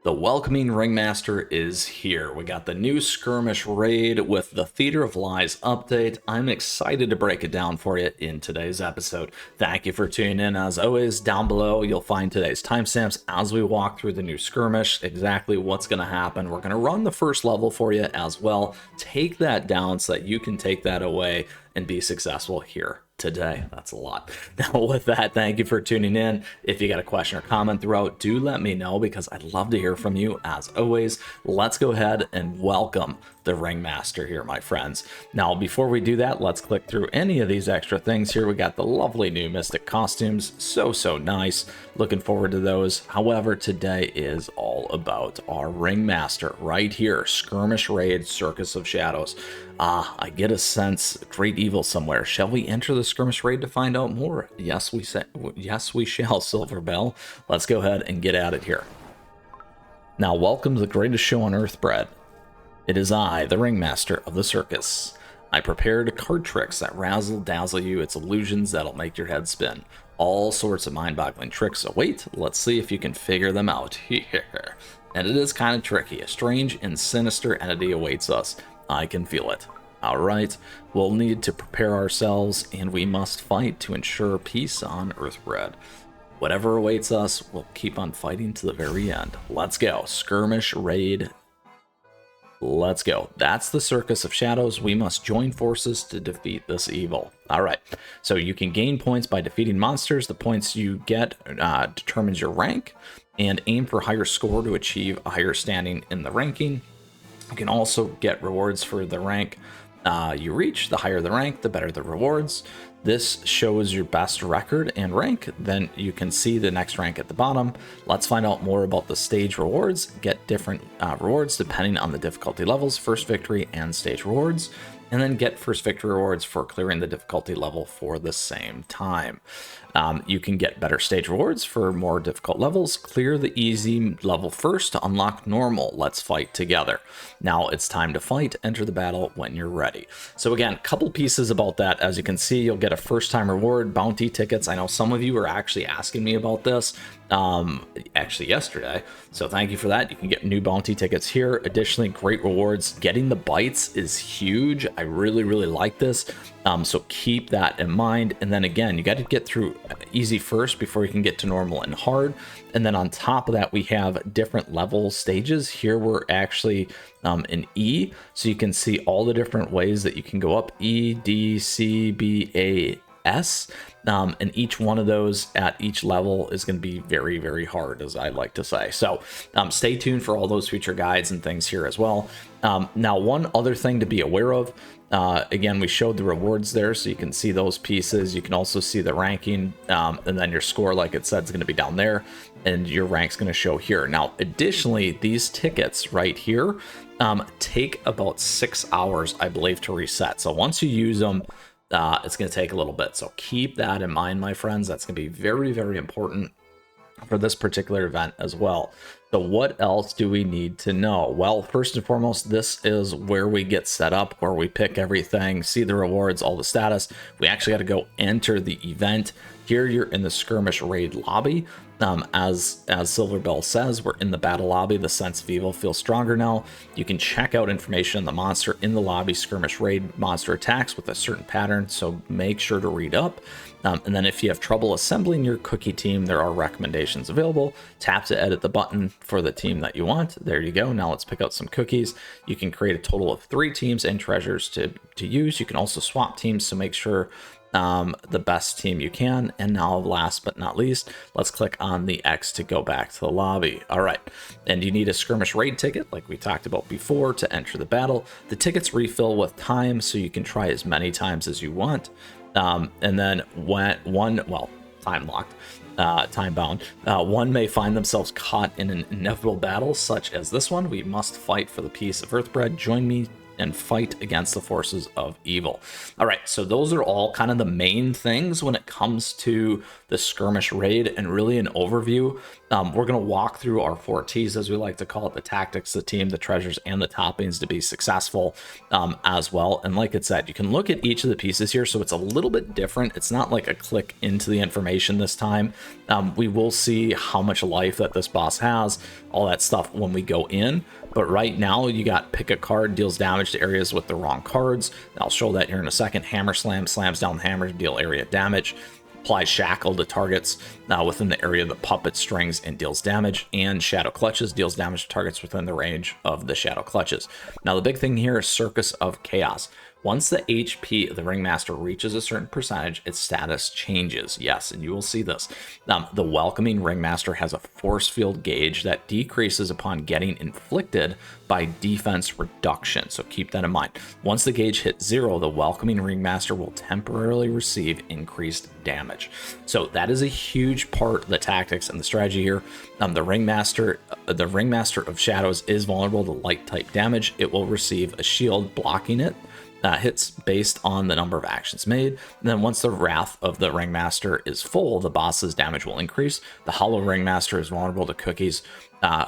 The welcoming Ringmaster is here. We got the new Skirmish Raid with the Theater of Lies update. I'm excited to break it down for you in today's episode. Thank you for tuning in. As always, down below you'll find today's timestamps as we walk through the new skirmish, exactly what's going to happen. We're going to run the first level for you as well. Take that down so that you can take that away and be successful here today. That's a lot. Now with that, thank you for tuning in. If you got a question or comment throughout, do let me know because I'd love to hear from you. As always, let's go ahead and welcome the Ringmaster here, my friends. Now before we do that, let's click through any of these extra things here. We got the lovely new Mystic costumes, so nice. Looking forward to those. However, today is all about our Ringmaster right here, Skirmish Raid, Circus of Shadows. I get a sense great evil somewhere. Shall we enter the Skirmish Raid to find out more? Yes, we shall, Silver Bell. Let's go ahead and get at it here. Now, welcome to the greatest show on earth, Brad. It is I, the Ringmaster of the Circus. I prepared card tricks that razzle-dazzle you. It's illusions that'll make your head spin. All sorts of mind-boggling tricks await. Let's see if you can figure them out here. And it is kind of tricky. A strange and sinister entity awaits us. I can feel it. Alright, we'll need to prepare ourselves, and we must fight to ensure peace on Earthbread. Whatever awaits us, we'll keep on fighting to the very end. Let's go. Skirmish Raid. Let's go. That's the Circus of Shadows. We must join forces to defeat this evil. Alright, so you can gain points by defeating monsters. The points you get determines your rank, and aim for higher score to achieve a higher standing in the ranking. You can also get rewards for the rank you reach. The higher the rank, the better the rewards. This shows your best record and rank. Then you can see the next rank at the bottom. Let's find out more about the stage rewards. Get different rewards depending on the difficulty levels, first victory and stage rewards. And then get first victory rewards for clearing the difficulty level for the same time. You can get better stage rewards for more difficult levels. Clear the easy level first to unlock normal. Let's fight together. Now it's time to fight. Enter the battle when you're ready. So again, a couple pieces about that. As you can see, you'll get a first time reward, bounty tickets. I know some of you are actually asking me about this actually yesterday, so thank you for that. You can get new bounty tickets here. Additionally, great rewards. Getting the bites is huge. I really like this, so keep that in mind. And then again, you got to get through easy first before you can get to normal and hard. And then on top of that, we have different level stages. Here we're actually in E, so you can see all the different ways that you can go up: E, D, C, B, A, S. And each one of those at each level is going to be very hard, as I like to say. So stay tuned for all those future guides and things here as well. Now, one other thing to be aware of, again, we showed the rewards there, so you can see those pieces. You can also see the ranking, and then your score, like it said, is going to be down there, and your rank's going to show here. Now, additionally, these tickets right here take about 6 hours, I believe, to reset. So once you use them, it's going to take a little bit, so keep that in mind, my friends. That's going to be very important for this particular event as well. So what else do we need to know? Well, first and foremost, this is where we get set up, where we pick everything, see the rewards, all the status. We actually got to go enter the event. Here you're in the Skirmish Raid lobby. As Silver Bell says, we're in the battle lobby. The sense of evil feels stronger now. You can check out information on the monster in the lobby. Skirmish Raid monster attacks with a certain pattern, so make sure to read up. And then if you have trouble assembling your cookie team, there are recommendations available. Tap to edit the button for the team that you want. There you go. Now let's pick out some cookies. You can create a total of 3 teams and treasures to use. You can also swap teams, so make sure the best team you can. And now, last but not least, let's click on the X to go back to the lobby. All right, and you need a Skirmish Raid ticket, like we talked about before, to enter the battle. The tickets refill with time, so you can try as many times as you want. And then time locked, time bound, one may find themselves caught in an inevitable battle such as this one. We must fight for the peace of Earthbread. Join me and fight against the forces of evil. All right, so those are all kind of the main things when it comes to the Skirmish Raid, and really an overview. We're going to walk through our 4 T's, as we like to call it: the tactics, the team, the treasures, and the toppings to be successful as well. And like it said, you can look at each of the pieces here, so it's a little bit different. It's not like a click into the information this time. We will see how much life that this boss has, all that stuff when we go in. But right now, you got pick a card, deals damage to areas with the wrong cards. I'll show that here in a second. Hammer slam, slams down hammers, deal area damage. Applies shackle to targets within the area of the puppet strings and deals damage. And shadow clutches, deals damage to targets within the range of the shadow clutches. Now the big thing here is Circus of Chaos. Once the HP of the Ringmaster reaches a certain percentage, its status changes. Yes, and you will see this. The Welcoming Ringmaster has a force field gauge that decreases upon getting inflicted by defense reduction, so keep that in mind. Once the gauge hits 0, the Welcoming Ringmaster will temporarily receive increased damage. So that is a huge part of the tactics and the strategy here. The Ringmaster of Shadows is vulnerable to light type damage. It will receive a shield blocking it. Hits based on the number of actions made. And then once the Wrath of the Ringmaster is full, the boss's damage will increase. The Hollow Ringmaster is vulnerable to cookies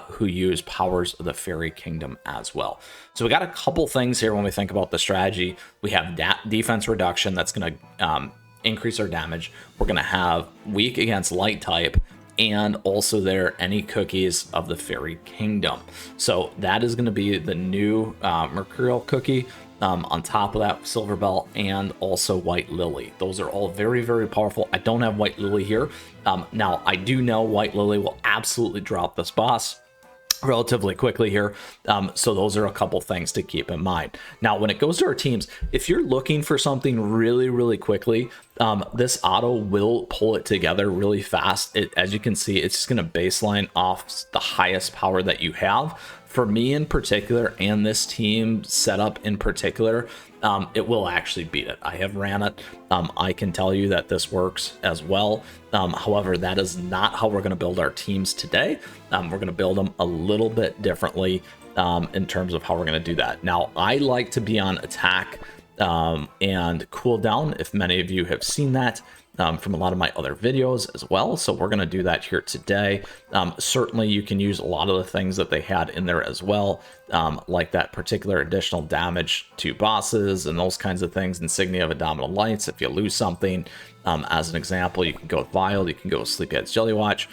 who use powers of the Fairy Kingdom as well. So we got a couple things here when we think about the strategy. We have defense reduction that's going to increase our damage. We're going to have weak against light type, and also any cookies of the Fairy Kingdom. So that is going to be the new Mercurial cookie. On top of that, Silver Bell and also White Lily. Those are all very, very powerful. I don't have White Lily here. Now, I do know White Lily will absolutely drop this boss relatively quickly here. So those are a couple things to keep in mind. Now, when it goes to our teams, if you're looking for something really, really quickly, this auto will pull it together really fast. As you can see, it's just going to baseline off the highest power that you have. For me in particular, and this team setup in particular, it will actually beat it. I have ran it. I can tell you that this works as well. However, that is not how we're going to build our teams today. We're going to build them a little bit differently in terms of how we're going to do that. Now, I like to be on attack and cooldown, if many of you have seen that from a lot of my other videos as well. So we're going to do that here today. Certainly you can use a lot of the things that they had in there as well, like that particular additional damage to bosses and those kinds of things. Insignia of Indomitable Lights. If you lose something, as an example, you can go with Vile, you can go with Sleepyhead's Jelly Watch.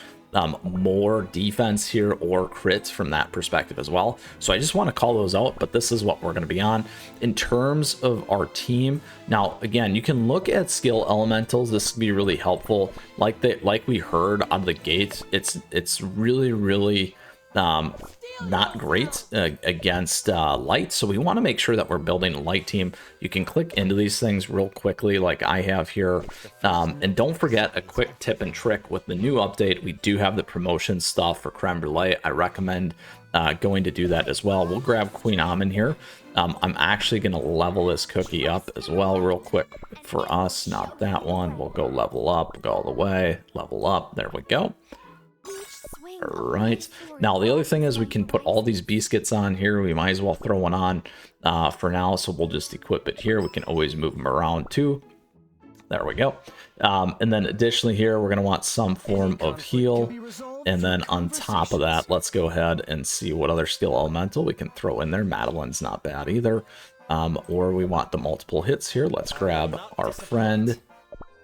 More defense here or crits from that perspective as well. So I just want to call those out, but this is what we're going to be on in terms of our team. Now, again, you can look at skill elementals. This can be really helpful. Like we heard out of the gate, it's really, really not great against light. So we want to make sure that we're building a light team. You can click into these things real quickly like I have here. And don't forget a quick tip and trick with the new update. We do have the promotion stuff for Creme Brulee. I recommend going to do that as well. We'll grab Queen Amin here. I'm actually going to level this cookie up as well real quick for us. Not that one. We'll go level up, go all the way, level up. There we go. All right. Now, the other thing is we can put all these biscuits on here. We might as well throw one on for now. So we'll just equip it here. We can always move them around too. There we go. And then additionally here, we're going to want some form of heal. And then on top of that, let's go ahead and see what other skill elemental we can throw in there. Madeline's not bad either. Or we want the multiple hits here. Let's grab our friend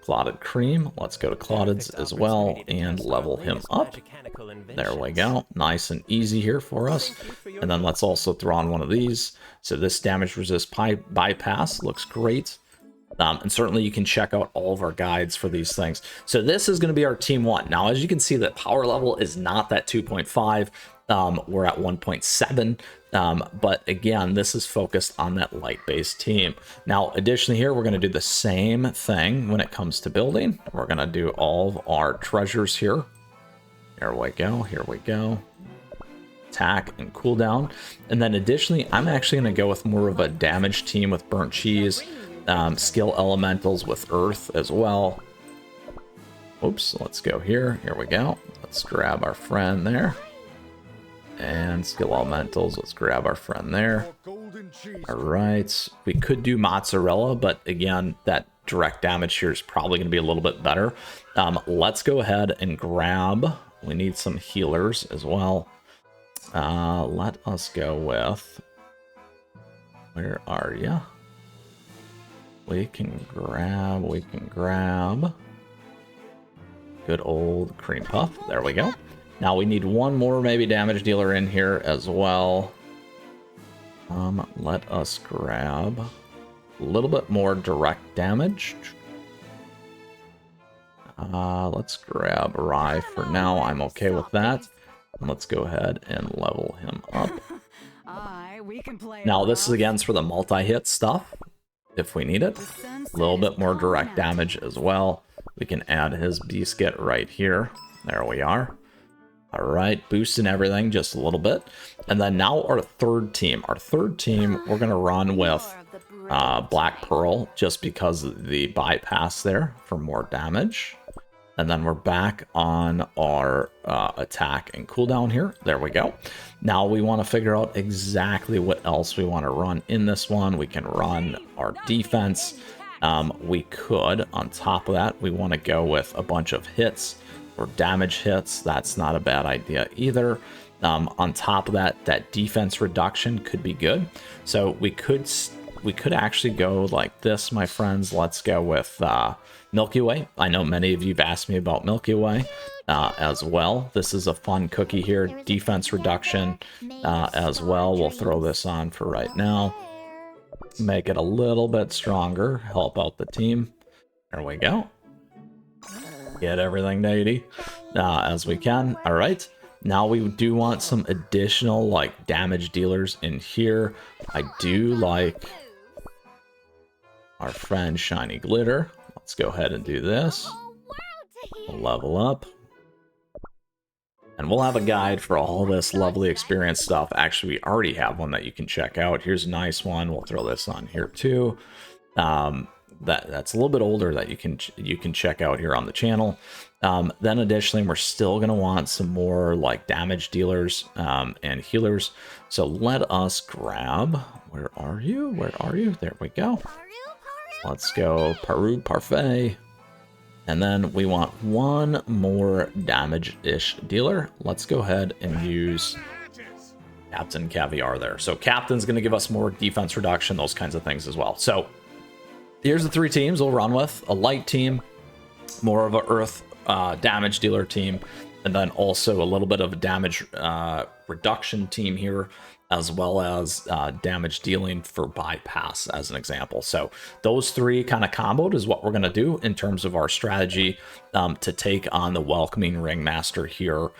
Clotted Cream. Let's go to Clotted's as well and level him up. There we go. Nice and easy here for us. And then let's also throw on one of these. So this damage resist bypass looks great. And certainly you can check out all of our guides for these things. So this is going to be our team 1. Now, as you can see, that power level is not that 2.5. We're at 1.7. But again, this is focused on that light-based team. Now, additionally here, we're going to do the same thing when it comes to building. We're going to do all of our treasures here. Here we go. Here we go. Attack and cooldown. And then additionally, I'm actually going to go with more of a damage team with burnt cheese. Skill elementals with earth as well. Oops, let's go here. Here we go. Let's grab our friend there. And skill elementals, let's grab our friend there. All right, we could do mozzarella, but again, that direct damage here is probably going to be a little bit better. Let's go ahead and grab, we need some healers as well. Let us go with, where are you? We can grab good old cream puff. There we go. Now we need one more maybe damage dealer in here as well. Let us grab a little bit more direct damage. Let's grab Rye for now. I'm okay with that. And let's go ahead and level him up. Now this is again for the multi-hit stuff, if we need it. A little bit more direct damage as well. We can add his biscuit right here. There we are. All right, boosting everything just a little bit. And then now our third team. Our third team, we're going to run with Black Pearl just because of the bypass there for more damage. And then we're back on our attack and cooldown here. There we go. Now we want to figure out exactly what else we want to run in this one. We can run our defense. We could, on top of that, we want to go with a bunch of hits or damage hits. That's not a bad idea either. On top of that, that defense reduction could be good. So we could actually go like this, my friends. Let's go with Milky Way. I know many of you have asked me about Milky Way as well. This is a fun cookie here. Defense reduction as well. We'll throw this on for right now. Make it a little bit stronger. Help out the team. There we go. Get everything daily as we can. All right. Now we do want some additional like damage dealers in here. I do like our friend Shiny Glitter. Let's go ahead and do this. We'll level up. And we'll have a guide for all this lovely experience stuff. Actually, we already have one that you can check out. Here's a nice one. We'll throw this on here too. That's a little bit older that you can check out here on the channel. Then additionally, we're still going to want some more like damage dealers and healers. So let us grab, where are you? Where are you? There we go. Let's go Parfait. And then we want one more damage-ish dealer. Let's go ahead and use Captain Caviar there. So Captain's going to give us more defense reduction, those kinds of things as well. So here's the three teams we'll run with. A light team, more of a earth damage dealer team, and then also a little bit of a damage reduction team here, as well as damage dealing for bypass as an example. So those three kind of comboed is what we're going to do in terms of our strategy to take on the Welcoming Ringmaster here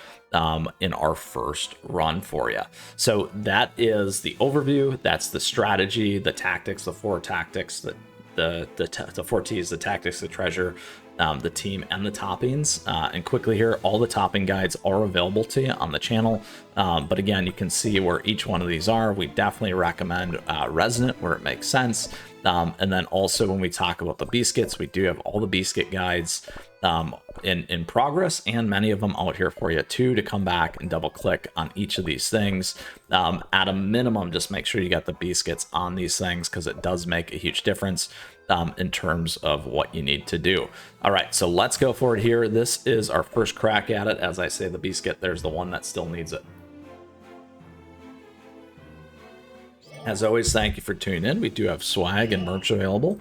in our first run for you. So that is the overview. That's the strategy, the tactics, the four tactics, the four T's, the tactics, the treasure, the team, and the toppings. And quickly here, all the topping guides are available to you on the channel. But again, you can see where each one of these are. We definitely recommend Resonant where it makes sense. And then also when we talk about the biscuits, we do have all the biscuit guides in progress, and many of them out here for you too, to come back and double click on each of these things. At a minimum, just make sure you got the biscuits on these things, because it does make a huge difference in terms of what you need to do. All right, so let's go for it here. This is our first crack at it. As I say, the biscuit, there's the one that still needs it. As always, thank you for tuning in. We do have swag and merch available.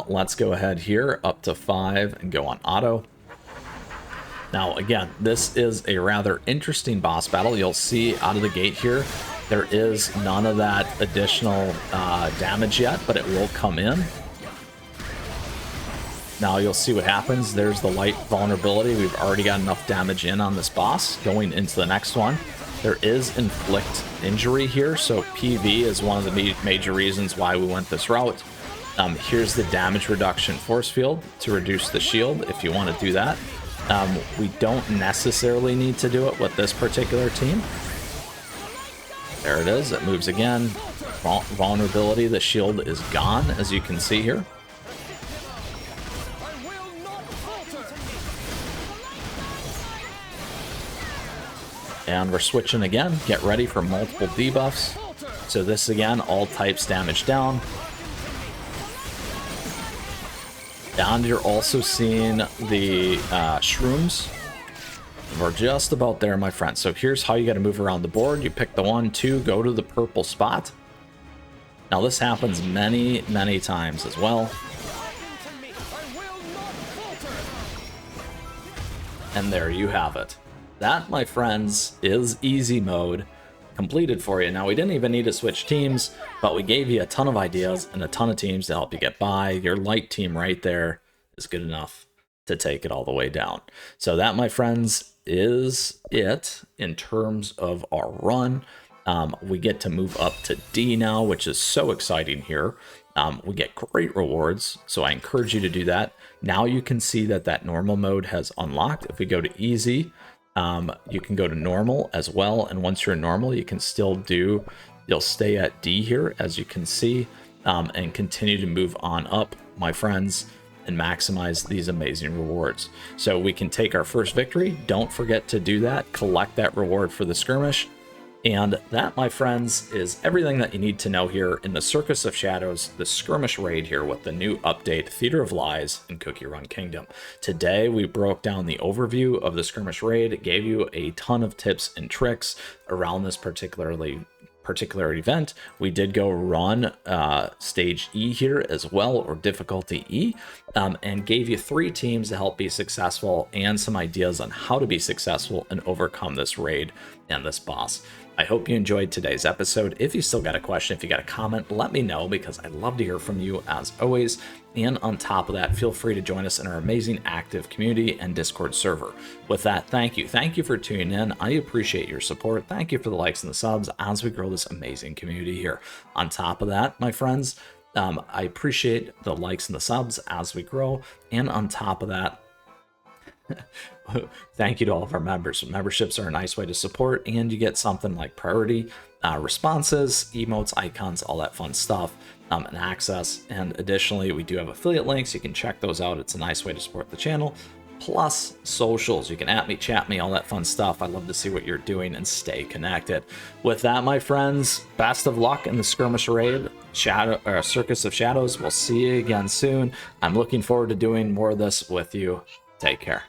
Let's go ahead here up to 5 and go on auto. Now, again, this is a rather interesting boss battle. You'll see out of the gate here, there is none of that additional damage yet, but it will come in. Now you'll see what happens. There's the light vulnerability. We've already got enough damage in on this boss. Going into the next one, there is inflict injury here, so PV is one of the major reasons why we went this route. Here's the damage reduction force field to reduce the shield if you want to do that. We don't necessarily need to do it with this particular team. There it is. It moves again. Vulnerability, the shield is gone, as you can see here. And we're switching again. Get ready for multiple debuffs. So this again, all types damage down. And you're also seeing the shrooms. We're just about there, my friend. So here's how you got to move around the board. You pick the 1, 2, go to the purple spot. Now this happens many, many times as well. And there you have it. That, my friends, is easy mode completed for you. Now, we didn't even need to switch teams, but we gave you a ton of ideas and a ton of teams to help you get by. Your light team right there is good enough to take it all the way down. So that, my friends, is it in terms of our run. We get to move up to D now, which is so exciting here. We get great rewards, so I encourage you to do that. Now you can see that that normal mode has unlocked. If we go to easy, you can go to normal as well, and once you're in normal, you can still do, you'll stay at D here, as you can see, and continue to move on up, my friends, and maximize these amazing rewards. So we can take our first victory. Don't forget to do that. Collect that reward for the skirmish. And that, my friends, is everything that you need to know here in the Circus of Shadows, the Skirmish Raid here with the new update, Theater of Lies and CookieRun Kingdom. Today, we broke down the overview of the Skirmish Raid, gave you a ton of tips and tricks around this particular event. We did go run stage E here as well, or difficulty E, and gave you 3 teams to help be successful and some ideas on how to be successful and overcome this raid and this boss. I hope you enjoyed today's episode. If you still got a question, if you got a comment, let me know, because I'd love to hear from you as always. And on top of that, feel free to join us in our amazing active community and Discord server. With that, thank you. Thank you for tuning in. I appreciate your support. Thank you for the likes and the subs as we grow this amazing community here. On top of that, my friends, I appreciate the likes and the subs as we grow. And on top of that, thank you to all of our members. Memberships are a nice way to support, and you get something like priority responses, emotes, icons, all that fun stuff, and access. And additionally, we do have affiliate links. You can check those out. It's a nice way to support the channel. Plus socials. You can at me, chat me, all that fun stuff. I love to see what you're doing and stay connected. With that, my friends, best of luck in the Skirmish Raid, Circus of Shadows. We'll see you again soon. I'm looking forward to doing more of this with you. Take care.